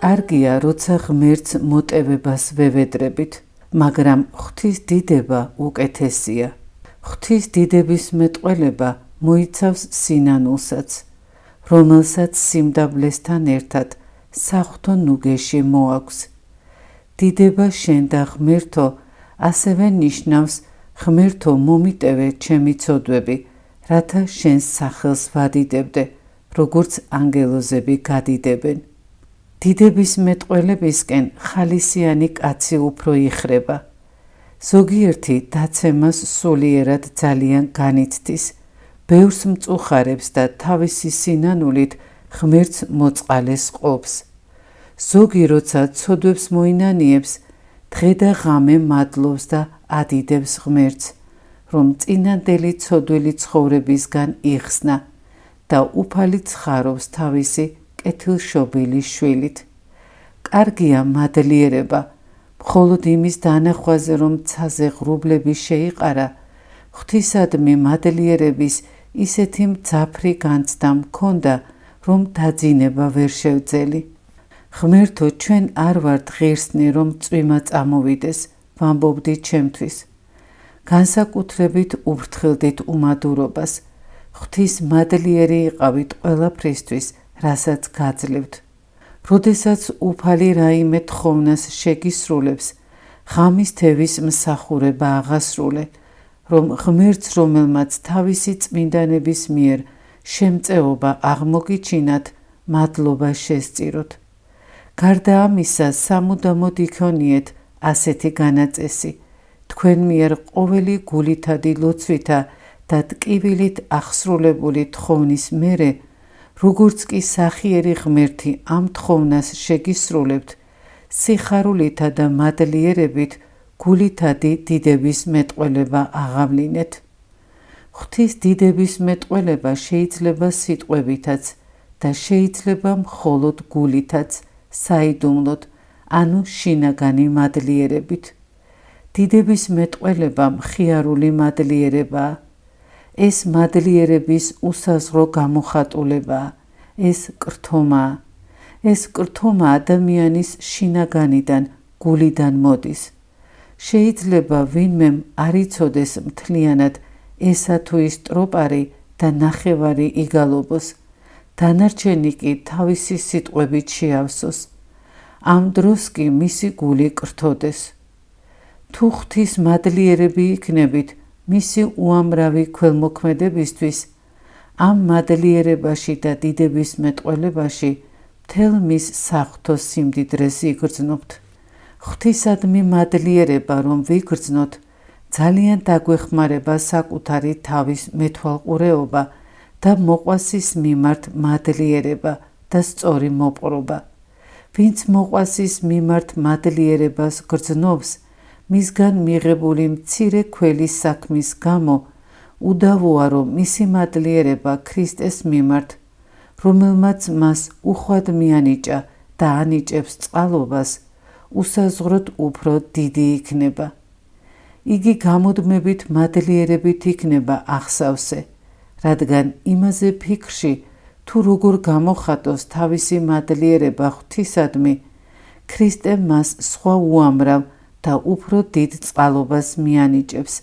კარგია, როცა ღმერთს მოტევებას ვევედრებით, მაგრამ ღვთის დიდება უკეთესია. ღვთის დიდების მეტყველება მოიცავს სინანულსაც, რომელსაც სიმდაბლესთან ერთად საღვთო ნუგეში მოაქვს. დიდება შენ და ღმერთო ასევე ნიშნავს ღმერთო მომიტევე ჩემი ცოდვები, რათა შენს სახელს ვადიდებდე, როგორც ანგელოზები გადიდებენ. დიდების მეტყველებისკენ ხალისიანი კაცი უფრო იხრება. ზოგიერთი დაცემას სულიერად ძალიან განიცდის, ბევრს მწუხარებს და თავისი სინანულით ღმერთს მოწყალეს ყოფს. ზოგი როცა ცოდვებს მოინანიებს, დღე და ღამე მადლობს და ადიდებს ღმერთს, რომ წინანდელი ცოდვილი ცხოვრებისგან იხსნა და უფალი ცხარობს თავისი კეთილშობილი შვილით. კარგია მადლიერება, მხოლოდ იმის დანახვაზე, რომ ცაზე ღრუბლები შეიყარა, ღვთისადმი მადლიერების ისეთი მძაფრი განცდა მქონდა, რომ დაძინება ვერ შევძელი. ღმერთო, ჩვენ არ ვართ ღირსნი, რომ წვიმა წამოვიდეს, ვამბობდი ჩემთვის. განსაკუთრებით უფრთხილდით უმადურობას, ღვთის მადლიერი იყავით ყველაფრისთვის, რასაც გაძლევთ. როდესაც უფალი რაიმე თხოვნას შეგისრულებს, ღამის თევის მსახურება აღასრულე, რომ ღმერთს, რომელმაც თავისი წმინდანების მიერ შემწეობა აღმოგიჩინათ, მადლობა შესწიროთ. გარდა ამისა, სამუდამოდ იქონიეთ ასეთი განაწესი, თქვენ მიერ ყოველი გულითადი ლოცვითა და ტკივილით აღსრულებული თხოვნის მერე, როგორც კი სახიერი ღმერთი ამ თხოვნას შეგისრულებთ, სიხარულითა და მადლიერებით გულითადი დიდების მეტყველება აღავლინეთ. ღვთის დიდების მეტყველება შეიძლება სიტყვებითაც და შეიძლება მხოლოდ გულითაც, საიდუმლოდ, ანუ შინაგანი მადლიერებით. დიდების მეტყველება მხიარული მადლიერებაა. ეს მადლიერების უსაზღვრო გამოხატულებაა, ეს კრთომაა. ეს კრთომა ადამიანის შინაგანიდან, გულიდან მოდის. შეიძლება ვინმემ არ იცოდეს მთლიანად ესა თუ ის ტროპარი და ნახევარი იგალობოს, დანარჩენი კი თავისი სიტყვებით შეავსოს. ამ დროს კი მისი გული კრთოდეს. თუ ღვთის მადლიერები იქნებით მისი უამრავი ქველმოქმედებისთვის, ამ მადლიერებაში და დიდების მეტყველებაში მთელ მის საღვთო სიმდიდრეს იგრძნობთ. ღვთისადმი მადლიერება რომ ვიგრძნოთ, ძალიან დაგვეხმარება საკუთარი თავის მეთვალყურეობა და მოყვასის მიმართ მადლიერება და სწორი მოპყრობა. ვინც მოყვასის მიმართ მადლიერებას გრძნობს, მისგან მიღებული მცირე ქველის საქმის გამო უდავოა, რომ მისი მადლიერება ქრისტეს მიმართ, რომელმაც მას უხვად მიანიჭა და ანიჭებს წყალობას, უსაზღროდ უფრო დიდი იქნება. იგი გამუდმებით მადლიერებით იქნება ახსავსე, რადგან იმაზე ფიქრში, თუ როგორ გამოხატოს თავისი მადლიერება ღვთისადმი, ქრისტე მას სხვა უამრავ და უფრო დიდ წყალობას მიანიჭებს,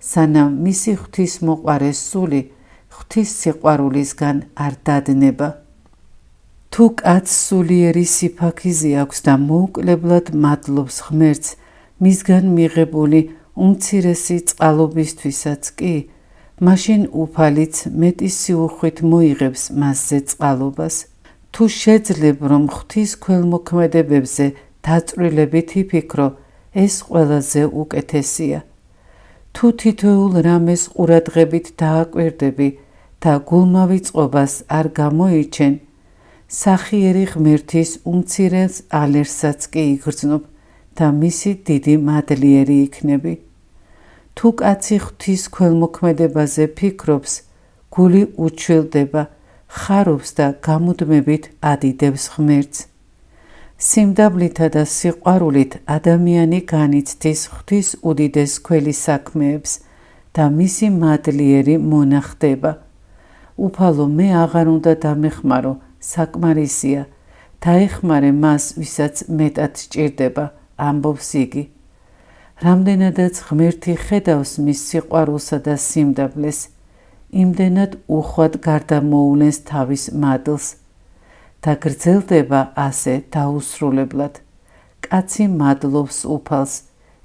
სანამ მისი ღვთისმოყვარე სული ღვთის სიყვარულისგან არ დადნება. თუ კაცს სულიერი სიფაქიზი აქვს და მოუკლებლად მადლობს ღმერთს, მისგან მიღებული უმცირესი წყალობისთვისაც კი, მაშინ უფალიც მეტი სიუხვით მოიღებს მასზე წყალობას. თუ შეძლებ, რომ ღვთის ქველმოქმედებებზე დაწვრილებით იფიქრო, ეს ყველაზე უკეთესია. თუ თითოეულ რამეს ყურადღებით დააკვირდები და გულმავიწყობას არ გამოიჩენ, სახიერი ღმერთის უმცირეს ალერსსაც კი იგრძნობ და მისი დიდი მადლიერი იქნები. თუ კაცი ღვთის ქველმოქმედებაზე ფიქრობს, გული უჩვილდება, ხარობს და გამუდმებით ადიდებს ღმერთს. სიმდაბლითა და სიყვარულით ადამიანი განიცდის ღვთის უდიდეს ქველი საქმეებს და მისი მადლიერი მონახდება. უფალო, მე აღარ უნდა დამეხმარო, საკმარისია დაეხმარე მას, ვისაც მეტად სჭირდება, ამბობს იგი. რამდენადაც ღმერთი ხედავს მის სიყვარულსა და სიმდაბლეს, იმდენად უხვად გარდამოულენს თავის მადლს და გრძელდება ასე დაუსრულებლად. კაცი მადლობს უფალს,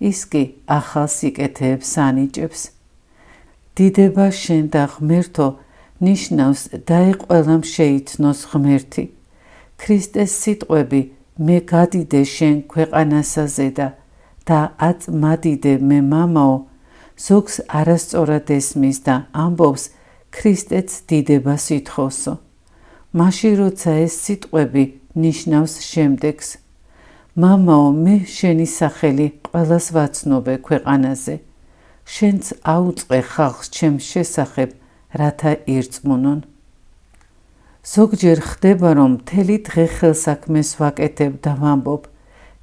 ის კი ახალ სიკეთეებს ანიჭებს. დიდება შენ და ღმერთო ნიშნავს დაე ყველამ შეიცნოს ღმერთი. ქრისტეს სიტყვები მე გადიდე შენ ქვეყანასა ზედა და აწმადიდე მე მამაო ზოგს არასწორად ესმის და ამბობს ქრისტეც დიდებას ითხოვსო. მაშინ როცა ეს სიტყვები ნიშნავს შემდეგს მამაო მე შენი სახელი ყველას ვაცნობე ქვეყანაზე. შენც აუწყე ხალხს ჩემს შესახებ რათა ირწმუნონ. ზოგჯერ ხდება რომ მთელი დღე ხელსაქმეს ვაკეთებ და ვამბობ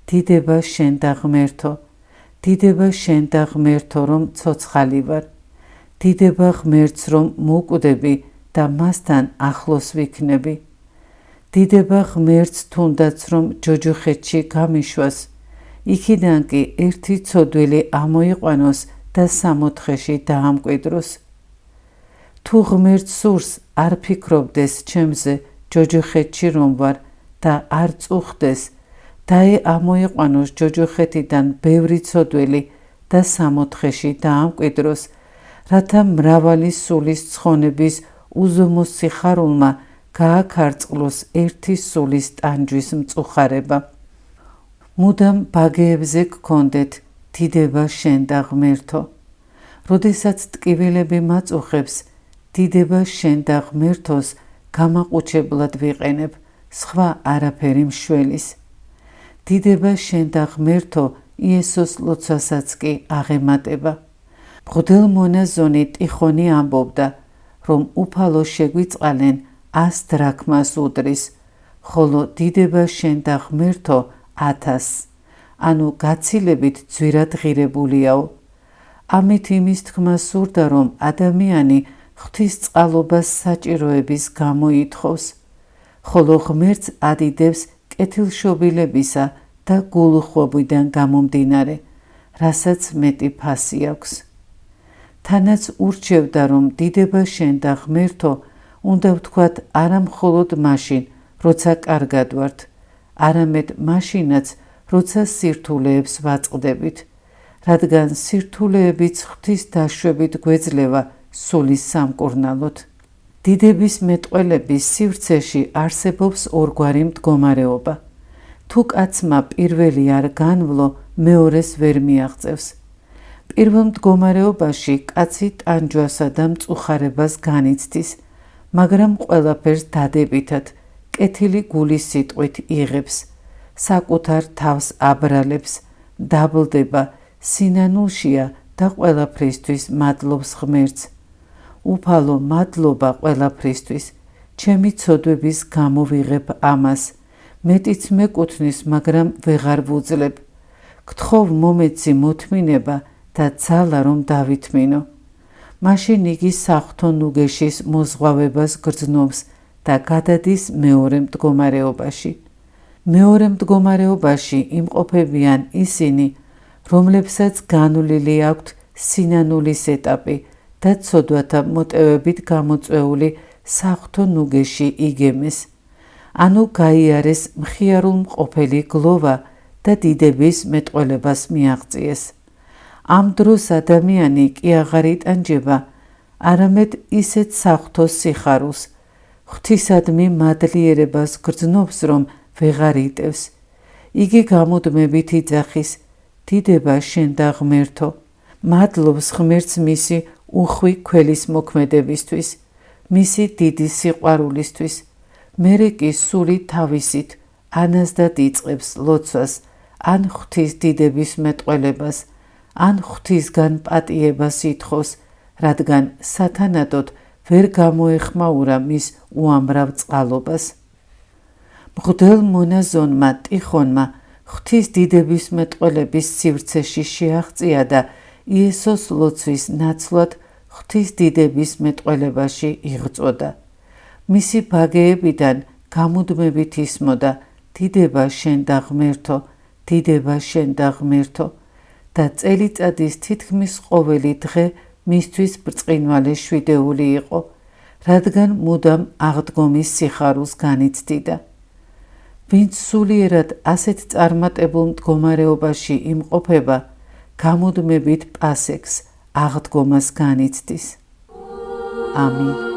დიდება შენ და ღმერთო, დიდება შენ და ღმერთო რომ ცოცხალი ვარ, დიდება ღმერთს რომ მოვკვდები და მასთან ახლოს ვიქნები, დიდება ღმერთს თუნდაც რომ ჯოჯოხეთში გამიშვას, იქიდან კი ერთი ცოდვილი ამოიყვანოს და 64-ში დაამკვიდროს. თუ ღმერთს სურს არ ფიქრობდეს ჩემზე ჯოჯოხეთში რომ ვარ და არ წუხდეს დაე ამოიყვანოს ჯოჯოხეთიდან ბევრი ცოდველი და 64-ში დაამკვიდროს, რათა მრავალი სულის ცხონების უზომო სიხარულმა გააქარწყლოს ერთი სულის ტანჯვის მწუხარება. მუდამ ბაგეებზე გქონდეთ დიდება შენ და ღმერთო. როდესაც ტკივილები მაწუხებს, დიდება შენ და ღმერთოს გამაყუჩებლად ვიყენებ, სხვა არაფერი მშველის. დიდება შენ და ღმერთო იესოს ლოცვასაც კი აღემატება. მღვდელმონაზონი ტიხონი ამბობდა, რომ უფალო შეგვიწყალენ 100 დრაქმას უდრის, ხოლო დიდება შენ და ღმერთო 1000, ანუ გაცილებით ძვირად ღირებულიაო. ამით იმის თქმა სურდა, რომ ადამიანი ღვთისწყალობას საჭიროების გამო ითხოვს, ხოლო ღმერთს ადიდებს კეთილშობილებისა და გულუხვობიდან გამომდინარე, რასაც მეტი ფასი აქვს. თანაც ურჩევდა, რომ დიდება შენ და ღმერთო უნდა ვთქვათ არა მხოლოდ მაშინ, როცა კარგად ვართ, არამედ მაშინაც, როცა სირთულეებს ვაწყდებით, რადგან სირთულეებიც ღვთის დაშვებით გვეძლევა სულის სამკურნალოდ. დიდების მეტყველების სივრცეში არსებობს ორგვარი მდგომარეობა. თუ კაცმა პირველი არ განვლო, მეორეს ვერ მიაღწევს. პირველ მდგომარეობაში კაცი ტანჯვასა და მწუხარებას განიცდის, მაგრამ ყველაფერს დადებითად, კეთილი გულის სიტყვით იღებს, საკუთარ თავს აბრალებს, დაბლდება, სინანულშია და ყველაფრისთვის მადლობს ღმერთს. უფალო მადლობა ყველაფრისთვის, ჩემი ცოდვების გამო ვიღებ ამას, მეტიც მეკუთვნის, მაგრამ ვეღარ ვუძლებ. გთხოვ მომეცი მოთმინება და ძალა რომ დავითმინო. მაშინ იგი საღვთო ნუგეშის მოზღვავებას გრძნობს და გადადის მეორე მდგომარეობაში. მეორე მდგომარეობაში იმყოფებიან ისინი, რომლებსაც განვლილი აქვთ სინანულის ეტაპი და ცოდვათა მოტევებით გამოწვეული საღვთო ნუგეში იგემეს, ანუ გაიარეს მხიარულ მყოფელი გლოვა და დიდების მეტყველებას მიაღწიეს. ამ დროს ადამიანი კი აღარ იტანჯება, არამედ ისეთ საღვთო სიხარულს, ღვთისადმი მადლიერებას გრძნობს, რომ ვეღარ იტევს. იგი გამუდმებით იძახის, დიდება შენ და ღმერთო, მადლობს ღმერთს მისი უხვი ქველის მოქმედებისთვის, მისი დიდი სიყვარულისთვის, მერე კი სული თავისით ანაზდად იწყებს ლოცვას, ან ღვთის დიდების მეტყველებას, ან ღვთისგან პატიებას ითხოვს, რადგან სათანადოდ ვერ გამოეხმაურა მის უამრავ წყალობას. მღვდელმონაზონმა ტიხონმა ღვთის დიდების მეტყველების სივრცეში შეაღწია და იესოს ლოცვის ნაცვლად ღვთის დიდების მეტყველებაში იღწოდა. მისი ბაგეებიდან გამუდმებით ისმოდა დიდება შენ და ღმერთო, დიდება შენ და ღმერთო და წელიწადის თითქმის ყოველი დღე მისთვის ბრწყინვალე შვიდეული იყო, რადგან მუდამ აღდგომის სიხარულს განიცდიდა. ვინც სულიერად ასეთ წარმატებულ მდგომარეობაში იმყოფება, გამუდმებით პასექს, აღდგომას განიცდის. ამინ.